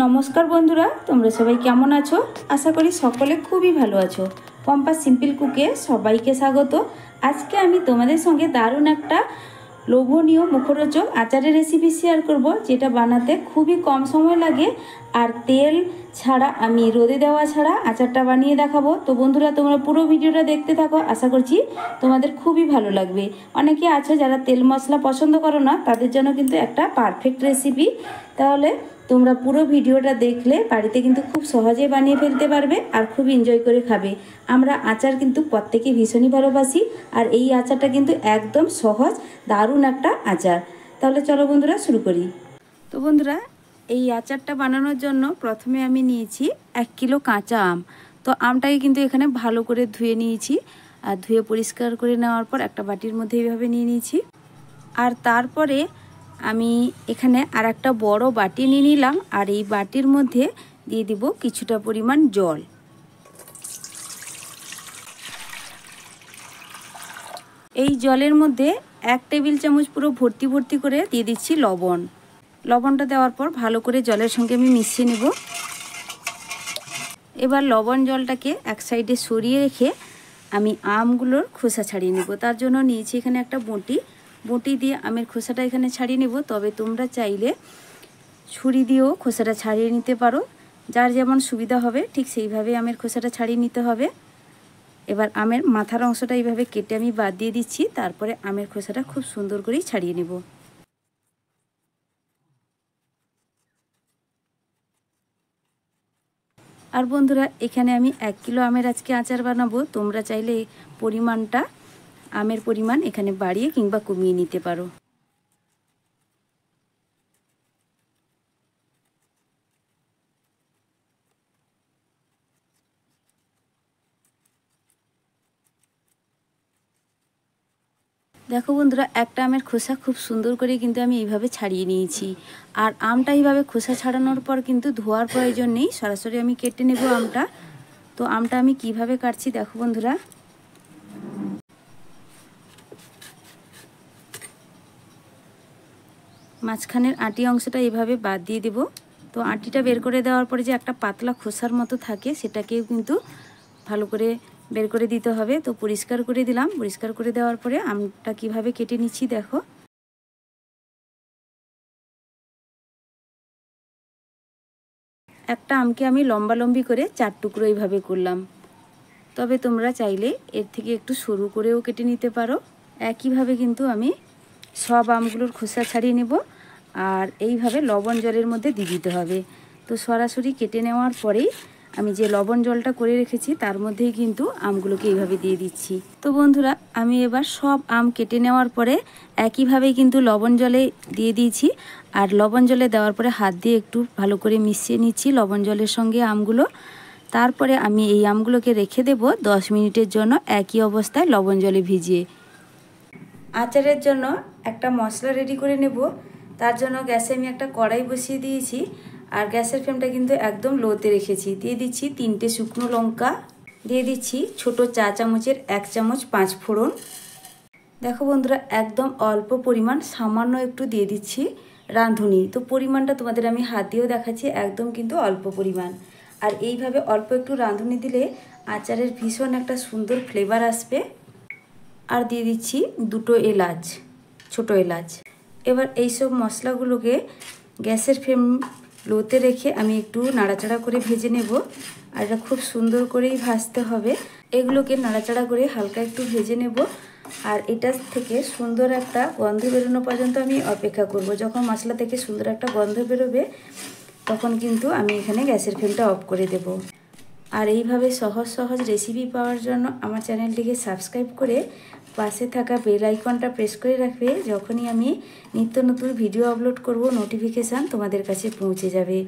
নমস্কার বন্ধুরা, তোমরা সবাই কেমন আছো? আশা করি সকলে খুবই ভালো আছো। পম্পাস সিম্পল কুকে সবাইকে স্বাগত। আজকে আমি তোমাদের সঙ্গে দারুণ একটা লোভনীয় মুখরোচক আচারের রেসিপি শেয়ার করব, যেটা বানাতে খুবই কম সময় লাগে আর তেল ছাড়া, আমি রোদে দেওয়া ছাড়া আচারটা বানিয়ে দেখাবো। তো বন্ধুরা, তোমরা পুরো ভিডিওটা দেখতে থাকো, আশা করছি তোমাদের খুবই ভালো লাগবে। অনেকে আছে যারা তেল মশলা পছন্দ করো না, তাদের জন্য কিন্তু একটা পারফেক্ট রেসিপি। তাহলে তোমরা পুরো ভিডিওটা দেখলে বাড়িতে কিন্তু খুব সহজে বানিয়ে ফেলতে পারবে আর খুব এনজয় করে খাবে। আমরা আচার কিন্তু প্রত্যেকেই ভীষণই ভালোবাসি, আর এই আচারটা কিন্তু একদম সহজ, দারুণ একটা আচার। তাহলে চলো বন্ধুরা শুরু করি। তো বন্ধুরা, এই আচারটা বানানোর জন্য প্রথমে আমি নিয়েছি 1 কিলো কাঁচা আম। তো আমটাকে কিন্তু এখানে ভালো করে ধুয়ে নিয়েছি, আর ধুয়ে পরিষ্কার করে নেওয়ার পর একটা বাটির মধ্যে এইভাবে নিয়ে নিয়েছি। আর তারপরে আমি এখানে আর একটা বড় বাটি নিয়ে নিলাম, আর এই বাটির মধ্যে দিয়ে দিব কিছুটা পরিমাণ জল। এই জলের মধ্যে 1 টেবিল চামচ পুরো ভর্তি ভর্তি করে দিয়ে দিচ্ছি লবণ। লবণটা দেওয়ার পর ভালো করে জলের সঙ্গে আমি মিশিয়ে নেব। এবার লবণ জলটাকে এক সাইডে সরিয়ে রেখে আমি আমগুলোর খোসা ছাড়িয়ে নেব। তার জন্য নিয়েছি এখানে একটা বটি দিয়ে আমের খোসাটা এখানে ছাড়িয়ে নেব। তবে তোমরা চাইলে ছুরি দিয়েও খোসাটা ছাড়িয়ে নিতে পারো, যার যেমন সুবিধা হবে ঠিক সেইভাবে আমের খোসাটা ছাড়িয়ে নিতে হবে। এবার আমের মাথার অংশটা এইভাবে কেটে আমি বাদ দিয়ে দিচ্ছি, তারপরে আমের খোসাটা খুব সুন্দর করেই ছাড়িয়ে নেব। আর বন্ধুরা, এখানে আমি 1 কিলো আমের আজকে আচার বানাবো। তোমরা চাইলে পরিমাণটা, আমের পরিমাণ এখানে বাড়িয়ে কিংবা কমিয়ে নিতে পারো। দেখো বন্ধুরা, একটা আমের খোসা খুব সুন্দর করে কিন্তু আমি এইভাবে ছাড়িয়ে নিয়েছি। আর আমটা এইভাবে খোসা ছাড়ানোর পর কিন্তু ধোয়ার প্রয়োজন নেই, সরাসরি আমি কেটে নেব আমটা। তো আমটা আমি কিভাবে কাটছি দেখো বন্ধুরা। মাঝখানের আঁটি অংশটা এইভাবে বাদ দিয়ে দেব। তো আঁটিটা বের করে দেওয়ার পরে যে একটা পাতলা খোসার মতো থাকে, সেটাকেও কিন্তু ভালো করে বের করে দিতে হবে। তো পরিষ্কার করে দিলাম। পরিষ্কার করে দেওয়ার পরে আমটা কিভাবে কেটে নিচ্ছি দেখো। একটা আমকে আমি লম্বালম্বি করে 4 টুকরো এইভাবে করলাম। তবে তোমরা চাইলে এর থেকে একটু সরু করেও কেটে নিতে পারো। একইভাবে কিন্তু আমি সব আমগুলোর খোসা ছাড়িয়ে নেব, আর এইভাবে লবণ জলের মধ্যে দিয়ে দিতে হবে। তো সরাসরি কেটে নেওয়ার পরেই আমি যে লবণ জলটা করে রেখেছি তার মধ্যেই কিন্তু আমগুলোকে এইভাবে দিয়ে দিচ্ছি। তো বন্ধুরা, আমি এবার সব আম কেটে নেওয়ার পরে একইভাবেই কিন্তু লবণ জলে দিয়ে দিয়েছি। আর লবণ জলে দেওয়ার পরে হাত দিয়ে একটু ভালো করে মিশিয়ে নিচ্ছি লবণ জলের সঙ্গে আমগুলো। তারপরে আমি এই আমগুলোকে রেখে দেব 10 মিনিটের জন্য একই অবস্থায় লবণ জলে ভিজিয়ে। আচারের জন্য একটা মশলা রেডি করে নেব। তার জন্য গ্যাসে আমি একটা কড়াই বসিয়ে দিয়েছি, আর গ্যাসের ফ্লেমটা কিন্তু একদম লোতে রেখেছি। দিয়ে দিচ্ছি 3টে শুকনো লঙ্কা, দিয়ে দিচ্ছি ছোট চা চামচের 1 চামচ 5 ফোড়ন। দেখো বন্ধুরা, একদম অল্প পরিমাণ সামান্য একটু দিয়ে দিচ্ছি রাঁধুনি। তো পরিমাণটা তোমাদের আমি হাত দিয়েও দেখাচ্ছি, একদম কিন্তু অল্প পরিমাণ। আর এইভাবে অল্প একটু রাঁধুনি দিলে আচারের ভীষণ একটা সুন্দর ফ্লেভার আসবে। আর দিয়ে দিচ্ছি 2টো এলাচ, ছোট এলাচ। এবার এইসব মশলাগুলোকে গ্যাসের ফ্লেম লোতে রেখে আমি একটু নাড়াচাড়া করে ভেজে নেব। আর এটা খুব সুন্দর করেই ভাজতে হবে। এগুলোকে নাড়াচাড়া করে হালকা একটু ভেজে নেব। আর এটা থেকে সুন্দর একটা গন্ধ বেরোনো পর্যন্ত আমি অপেক্ষা করব। যখন মশলা থেকে সুন্দর একটা গন্ধ বেরোবে, তখন কিন্তু আমি এখানে গ্যাসের ফ্লেমটা অফ করে দেব। আর এইভাবে সহজ সহজ রেসিপি পাওয়ার জন্য আমার চ্যানেলটিকে সাবস্ক্রাইব করে পাশে থাকা বেল আইকনটা প্রেস করে রাখবে। যখনই আমি নিত্য নতুন ভিডিও আপলোড করব, নোটিফিকেশান তোমাদের কাছে পৌঁছে যাবে।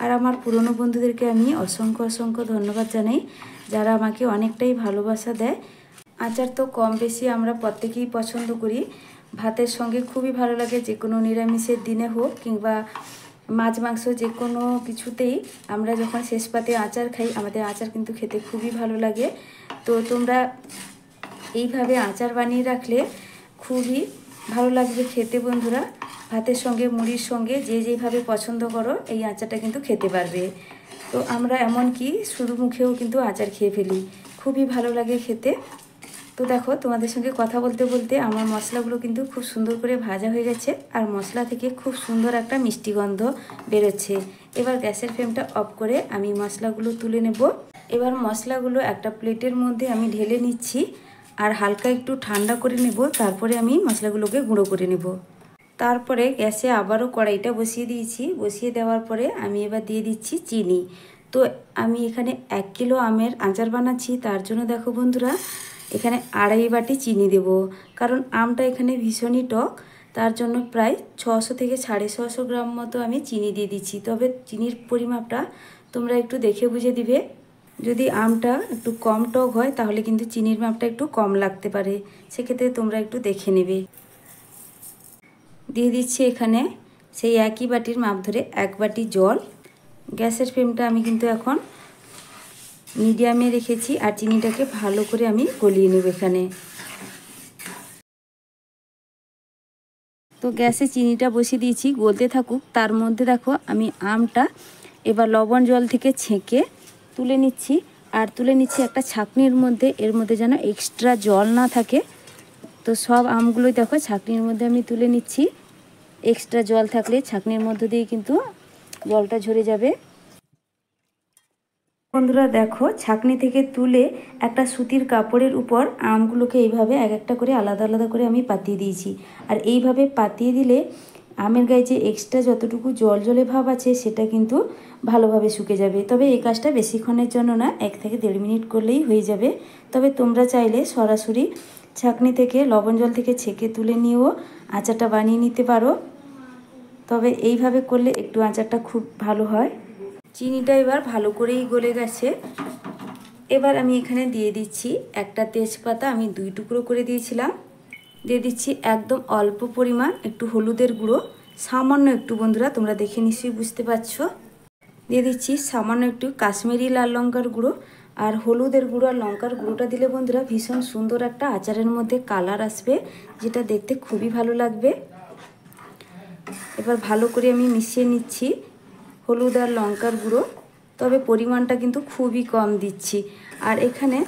আর আমার পুরনো বন্ধুদেরকে আমি অসংখ্য অসংখ্য ধন্যবাদ জানাই, যারা আমাকে অনেকটাই ভালোবাসা দেয়। আচার তো কম বেশি আমরা প্রত্যেকেই পছন্দ করি। ভাতের সঙ্গে খুবই ভালো লাগে, যে কোনো নিরামিষের দিনে হোক কিংবা মাছ মাংস যে কোনো কিছুতেই আমরা যখন শেষ পাতে আচার খাই, আমাদের আচার কিন্তু খেতে খুবই ভালো লাগে। তো তোমরা এইভাবে আচার বানিয়ে রাখলে খুবই ভালো লাগবে খেতে বন্ধুরা। ভাতের সঙ্গে, মুড়ির সঙ্গে যে যেভাবে পছন্দ করো এই আচারটা কিন্তু খেতে পারবে। তো আমরা এমনকি শুধু মুখেও কিন্তু আচার খেয়ে ফেলি, খুবই ভালো লাগে খেতে। তো দেখো, তোমাদের সঙ্গে কথা বলতে বলতে আমার মশলাগুলো কিন্তু খুব সুন্দর করে ভাজা হয়ে গেছে, আর মশলা থেকে খুব সুন্দর একটা মিষ্টি গন্ধ বেরোচ্ছে। এবার গ্যাসের ফ্লেমটা অফ করে আমি মশলাগুলো তুলে নেব। এবার মশলাগুলো একটা প্লেটের মধ্যে আমি ঢেলে নিচ্ছি, আর হালকা একটু ঠান্ডা করে নেব, তারপরে আমি মশলাগুলোকে গুঁড়ো করে নেব। তারপরে গ্যাসে আবারও কড়াইটা বসিয়ে দিয়েছি। বসিয়ে দেওয়ার পরে আমি এবার দিয়ে দিচ্ছি চিনি। তো আমি এখানে 1 কিলো আমের আচার বানাচ্ছি, তার জন্য দেখো বন্ধুরা এখানে 2.5 বাটি চিনি দেব। কারণ আমটা এখানে ভীষণই টক, তার জন্য প্রায় 600 থেকে 650 গ্রাম মতো আমি চিনি দিয়ে দিচ্ছি। তবে চিনির পরিমাপটা তোমরা একটু দেখে বুঝে দিবে। যদি আমটা একটু কম টক হয় তাহলে কিন্তু চিনির মাপটা একটু কম লাগতে পারে, সেক্ষেত্রে তোমরা একটু দেখে নেবে। দিয়ে দিচ্ছি এখানে সেই একই বাটির মাপ ধরে 1 বাটি জল। গ্যাসের ফ্লেমটা আমি কিন্তু এখন মিডিয়ামে রেখেছি, আর চিনিটাকে ভালো করে আমি গলিয়ে নেব এখানে। তো গ্যাসে চিনিটা বসিয়ে দিয়েছি, গলতে থাকুক। তার মধ্যে দেখো আমি আমটা এবার লবণ জল থেকে ছেঁকে তুলে নিচ্ছি, আর তুলে নিচ্ছি একটা ছাঁকনির মধ্যে। এর মধ্যে যেন এক্সট্রা জল না থাকে। তো সব আমগুলোই দেখো ছাঁকনির মধ্যে আমি তুলে নিচ্ছি। এক্সট্রা জল থাকলে ছাঁকনির মধ্যে দিয়ে কিন্তু জলটা ঝরে যাবে। বন্ধুরা দেখো, ছাঁকনি থেকে তুলে একটা সুতির কাপড়ের উপর আমগুলোকে এইভাবে এক একটা করে আলাদা আলাদা করে আমি পাতিয়ে দিয়েছি। আর এইভাবে পাতিয়ে দিলে আমের গায়ে যে এক্সট্রা যতটুকু জল জলে ভাব আছে সেটা কিন্তু ভালোভাবে শুকে যাবে। তবে এই কাজটা বেশিক্ষণের জন্য না, 1 থেকে 1.5 মিনিট করলেই হয়ে যাবে। তবে তোমরা চাইলে সরাসরি ছাঁকনি থেকে লবণ জল থেকে ছেঁকে তুলে নিয়েও আচারটা বানিয়ে নিতে পারো। তবে এইভাবে করলে একটু আচারটা খুব ভালো হয়। চিনিটা এবার ভালো করেই গলে গেছে। এবার আমি এখানে দিয়ে দিচ্ছি একটা তেজপাতা, আমি 2 টুকরো করে দিয়েছিলাম। দিয়ে দিচ্ছি একদম অল্প পরিমাণ একটু হলুদের গুঁড়ো, সামান্য একটু, বন্ধুরা তোমরা দেখে নিশ্চয়ই বুঝতে পারছো। দিয়ে দিচ্ছি সামান্য একটু কাশ্মীরি লাল লঙ্কার গুঁড়ো। আর হলুদের গুঁড়ো আর লঙ্কার গুঁড়োটা দিলে বন্ধুরা ভীষণ সুন্দর একটা আচারের মধ্যে কালার আসবে, যেটা দেখতে খুবই ভালো লাগবে। এবার ভালো করে আমি মিশিয়ে নিচ্ছি হলুদ আর লঙ্কার গুঁড়ো। তবে পরিমাণটা কিন্তু খুবই কম দিচ্ছি। আর এখানে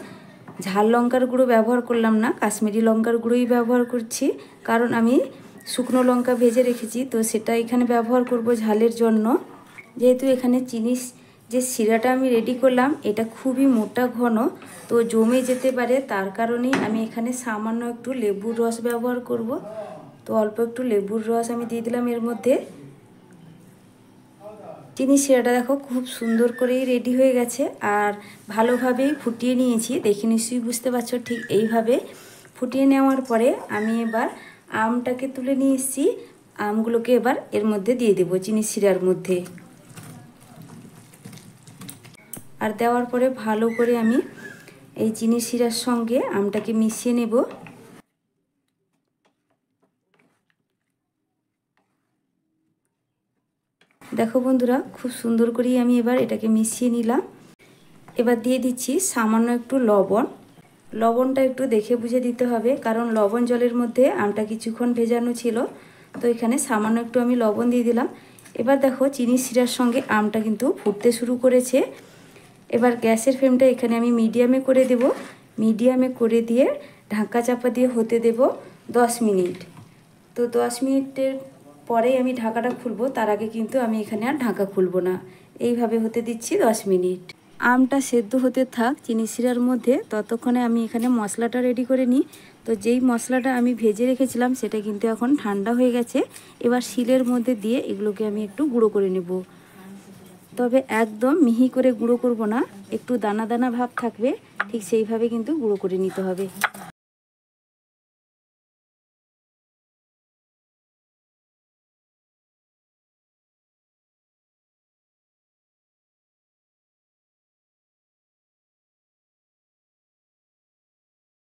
ঝাল লঙ্কার গুঁড়ো ব্যবহার করলাম না, কাশ্মীরি লঙ্কার গুঁড়োই ব্যবহার করছি। কারণ আমি শুকনো লঙ্কা ভেজে রেখেছি, তো সেটা এখানে ব্যবহার করব ঝালের জন্য। যেহেতু এখানে চিনি যে শিরাটা আমি রেডি করলাম এটা খুবই মোটা ঘন, তো জমে যেতে পারে, তার কারণেই আমি এখানে সামান্য একটু লেবুর রস ব্যবহার করব। তো অল্প একটু লেবুর রস আমি দিয়ে দিলাম এর মধ্যে। চিনি শিরাটা দেখো খুব সুন্দর করেই রেডি হয়ে গেছে, আর ভালোভাবেই ফুটিয়ে নিয়েছি। দেখে নিশ্চয়ই বুঝতে পারছো, ঠিক এইভাবে ফুটিয়ে নেওয়ার পরে আমি এবার আমটাকে তুলে নিয়ে এসেছি। আমগুলোকে এবার এর মধ্যে দিয়ে দেবো চিনি শিরার মধ্যে। আর দেওয়ার পরে ভালো করে আমি এই চিনি শিরার সঙ্গে আমটাকে মিশিয়ে নেব। দেখো বন্ধুরা, খুব সুন্দর করেই আমি এবার এটাকে মিশিয়ে নিলাম। এবার দিয়ে দিচ্ছি সামান্য একটু লবণ। লবণটা একটু দেখে বুঝে দিতে হবে, কারণ লবণ জলের মধ্যে আমটা কিছুক্ষণ ভেজানো ছিল। তো এখানে সামান্য একটু আমি লবণ দিয়ে দিলাম। এবার দেখো চিনি শিরার সঙ্গে আমটা কিন্তু ফুটতে শুরু করেছে। এবার গ্যাসের ফ্লেমটা এখানে আমি মিডিয়ামে করে দেব। মিডিয়ামে করে দিয়ে ঢাকা চাপা দিয়ে হতে দেব 10 মিনিট। তো 10 মিনিটের পরেই আমি ঢাকাটা খুলবো, তার আগে কিন্তু আমি এখানে আর ঢাকা খুলবো না। এইভাবে হতে দিচ্ছি 10 মিনিট। আমটা সেদ্ধ হতে থাক চিনি শিরার মধ্যে, ততক্ষণে আমি এখানে মশলাটা রেডি করে নিই। তো যেই মশলাটা আমি ভেজে রেখেছিলাম সেটা কিন্তু এখন ঠান্ডা হয়ে গেছে। এবার শিলের মধ্যে দিয়ে এগুলোকে আমি একটু গুঁড়ো করে নেব। তবে একদম মিহি করে গুঁড়ো করব না, একটু দানা দানা ভাব থাকবে, ঠিক সেইভাবে কিন্তু গুঁড়ো করে নিতে হবে।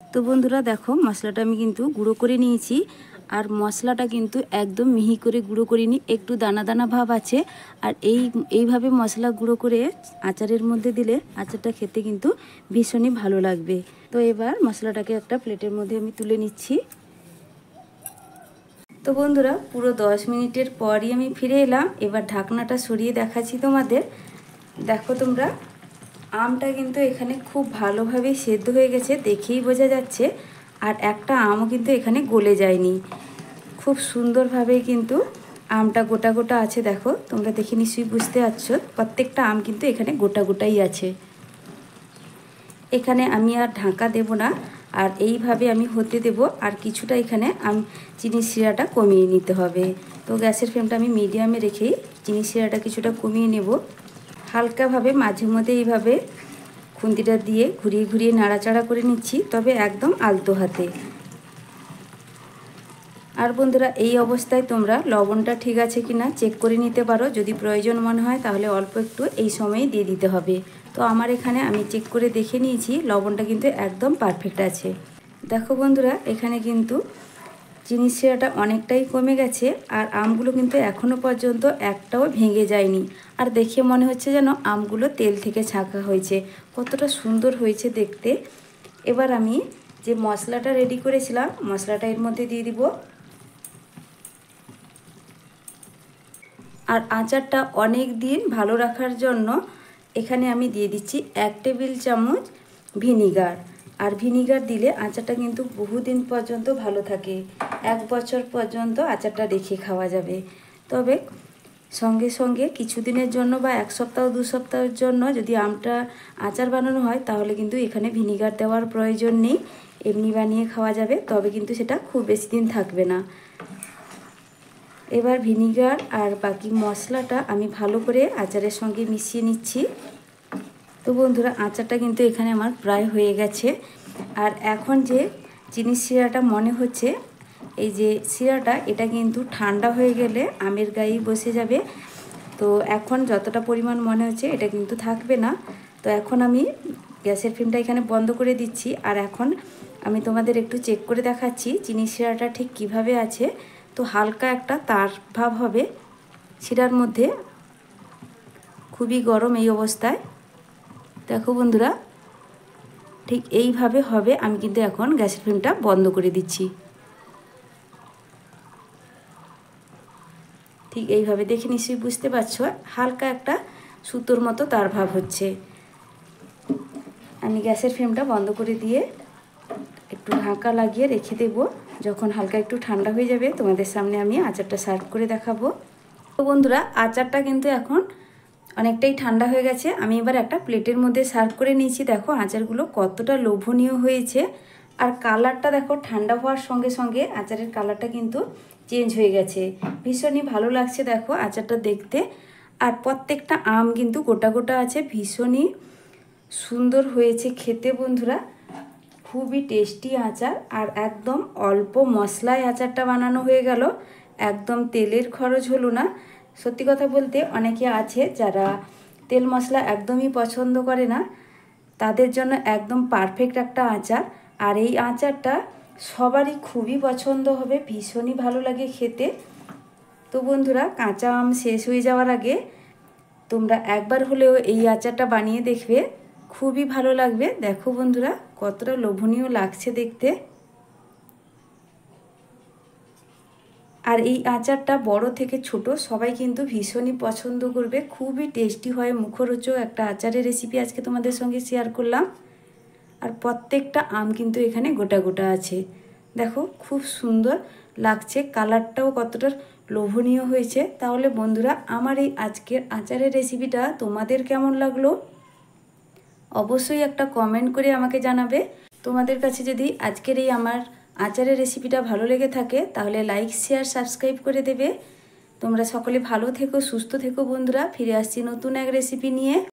তো বন্ধুরা দেখো, মশলাটা আমি কিন্তু গুঁড়ো করে নিয়েছি। আর মশলাটা কিন্তু একদম মিহি করে গুঁড়ো করিনি, একটু দানা দানা ভাব আছে। আর এইভাবে মশলা গুঁড়ো করে আচারের মধ্যে দিলে আচারটা খেতে কিন্তু ভীষণই ভালো লাগবে। তো এবার মশলাটাকে একটা প্লেটের মধ্যে আমি তুলে নিচ্ছি। তো বন্ধুরা পুরো 10 মিনিটের পরই আমি ফিরে এলাম। এবার ঢাকনাটা সরিয়ে দেখাচ্ছি তোমাদের। দেখো তোমরা, আমটা কিন্তু এখানে খুব ভালোভাবে সেদ্ধ হয়ে গেছে, দেখেই বোঝা যাচ্ছে। আর একটা আমও কিন্তু এখানে গলে যায়নি, খুব সুন্দরভাবে কিন্তু আমটা গোটা গোটা আছে। দেখো তোমরা দেখে নিশ্চয়ই বুঝতে পারছো, প্রত্যেকটা আম কিন্তু এখানে গোটা গোটাই আছে। এখানে আমি আর ঢাকা দেব না, আর এইভাবে আমি হতে দেব। আর কিছুটা এখানে চিনির শিরাটা কমিয়ে নিতে হবে। তো গ্যাসের ফ্লেমটা আমি মিডিয়ামে রেখেই চিনির শিরাটা কিছুটা কমিয়ে নেব। হালকাভাবে মাঝে মধ্যে এইভাবে খুন্তিটা দিয়ে ঘুরিয়ে ঘুরিয়ে নাড়াচাড়া করে নিচ্ছি, তবে একদম আলতো হাতে। আর বন্ধুরা, এই অবস্থায় তোমরা লবণটা ঠিক আছে কিনা চেক করে নিতে পারো। যদি প্রয়োজন মনে হয় তাহলে অল্প একটু এই সময়ে দিয়ে দিতে হবে। তো আমার এখানে আমি চেক করে দেখে নিয়েছি, লবণটা কিন্তু একদম পারফেক্ট আছে। দেখো বন্ধুরা, এখানে কিন্তু চিনির শিরাটা অনেকটাই কমে গেছে, আর আমগুলো কিন্তু এখনও পর্যন্ত একটাও ভেঙে যায়নি। আর দেখে মনে হচ্ছে যেন আমগুলো তেল থেকে ছাঁকা হয়েছে, কতটা সুন্দর হয়েছে দেখতে। এবার আমি যে মশলাটা রেডি করেছিলাম, মশলাটা এর মধ্যে দিয়ে দিব। আর আচারটা অনেক দিন ভালো রাখার জন্য এখানে আমি দিয়ে দিচ্ছি 1 টেবিল চামচ ভিনিগার। আর ভিনিগার দিলে আচারটা কিন্তু বহুদিন পর্যন্ত ভালো থাকে, 1 বছর পর্যন্ত আচারটা রেখে খাওয়া যাবে। তবে সঙ্গে সঙ্গে কিছুদিনের জন্য বা 1 সপ্তাহ 2 সপ্তাহের জন্য যদি আমটা আচার বানানো হয়, তাহলে কিন্তু এখানে ভিনিগার দেওয়ার প্রয়োজন নেই, এমনি বানিয়ে খাওয়া যাবে। তবে কিন্তু সেটা খুব বেশি দিন থাকবে না। এবার ভিনিগার আর বাকি মশলাটা আমি ভালো করে আচারের সঙ্গে মিশিয়ে নিচ্ছি। তো বন্ধুরা, আচারটা কিন্তু এখানে আমার প্রায় হয়ে গেছে। আর এখন যে চিনির শিরাটা মনে হচ্ছে, এই যে শিরাটা, এটা কিন্তু ঠান্ডা হয়ে গেলে আমের গায়েই বসে যাবে। তো এখন যতটা পরিমাণ মনে হচ্ছে এটা কিন্তু থাকবে না। তো এখন আমি গ্যাসের ফ্লেমটা এখানে বন্ধ করে দিচ্ছি। আর এখন আমি তোমাদের একটু চেক করে দেখাচ্ছি চিনির শিরাটা ঠিক কিভাবে আছে। তো হালকা একটা তার ভাব হবে শিরার মধ্যে, খুবই গরম এই অবস্থায়। দেখো বন্ধুরা, ঠিক এইভাবে হবে। আমি কিন্তু এখন গ্যাসের ফ্লেমটা বন্ধ করে দিচ্ছি। ঠিক এইভাবে দেখে নিশ্চয়ই বুঝতে পারছো, হালকা একটা সুতোর মতো তার ভাব হচ্ছে। আমি গ্যাসের ফ্লেমটা বন্ধ করে দিয়ে একটু ঢাকা লাগিয়ে রেখে দেব। যখন হালকা একটু ঠান্ডা হয়ে যাবে, তোমাদের সামনে আমি আচারটা সার্ভ করে দেখাবো। তো বন্ধুরা, আচারটা কিন্তু এখন অনেকটাই ঠান্ডা হয়ে গেছে। আমি এবার একটা প্লেটের মধ্যে সার্ভ করে নিয়েছি। দেখো আচারগুলো কতটা লোভনীয় হয়েছে। আর কালারটা দেখো, ঠান্ডা হওয়ার সঙ্গে সঙ্গে আচারের কালারটা কিন্তু চেঞ্জ হয়ে গেছে, ভীষণই ভালো লাগছে দেখো আচারটা দেখতে। আর প্রত্যেকটা আম কিন্তু গোটা গোটা আছে, ভীষণই সুন্দর হয়েছে খেতে বন্ধুরা, খুবই টেস্টি আচার। আর একদম অল্প মশলায় আচারটা বানানো হয়ে গেল, একদম তেলের খরচ হলো না। সত্যি কথা বলতে, অনেকে আছে যারা তেল মশলা একদমই পছন্দ করে না, তাদের জন্য একদম পারফেক্ট একটা আচার। আর এই আচারটা সবারই খুবই পছন্দ হবে, ভীষণই ভালো লাগে খেতে। তো বন্ধুরা, কাঁচা আম শেষ হয়ে যাওয়ার আগে তোমরা একবার হলেও এই আচারটা বানিয়ে দেখবে, খুবই ভালো লাগবে। দেখো বন্ধুরা, কতটা লোভনীয় লাগছে দেখতে। আর এই আচারটা বড় থেকে ছোট সবাই কিন্তু ভীষণই পছন্দ করবে, খুবই টেস্টি হয়, মুখরোচক একটা আচারের রেসিপি আজকে তোমাদের সঙ্গে শেয়ার করলাম। আর প্রত্যেকটা আম কিন্তু এখানে গোটা গোটা আছে। দেখো খুব সুন্দর লাগছে, কালারটাও কতটা লোভনীয় হয়েছে। তাহলে বন্ধুরা, আমার এই আজকের আচারের রেসিপিটা তোমাদের কেমন লাগলো অবশ্যই একটা কমেন্ট করে আমাকে জানাবে। তোমাদের কাছে যদি আজকের এই আমার আচারের রেসিপিটা ভালো লেগে থাকে, তাহলে লাইক শেয়ার সাবস্ক্রাইব করে দেবে। তোমরা সকলে ভালো থেকো, সুস্থ থেকো বন্ধুরা। ফিরে আসছি নতুন এক রেসিপি নিয়ে।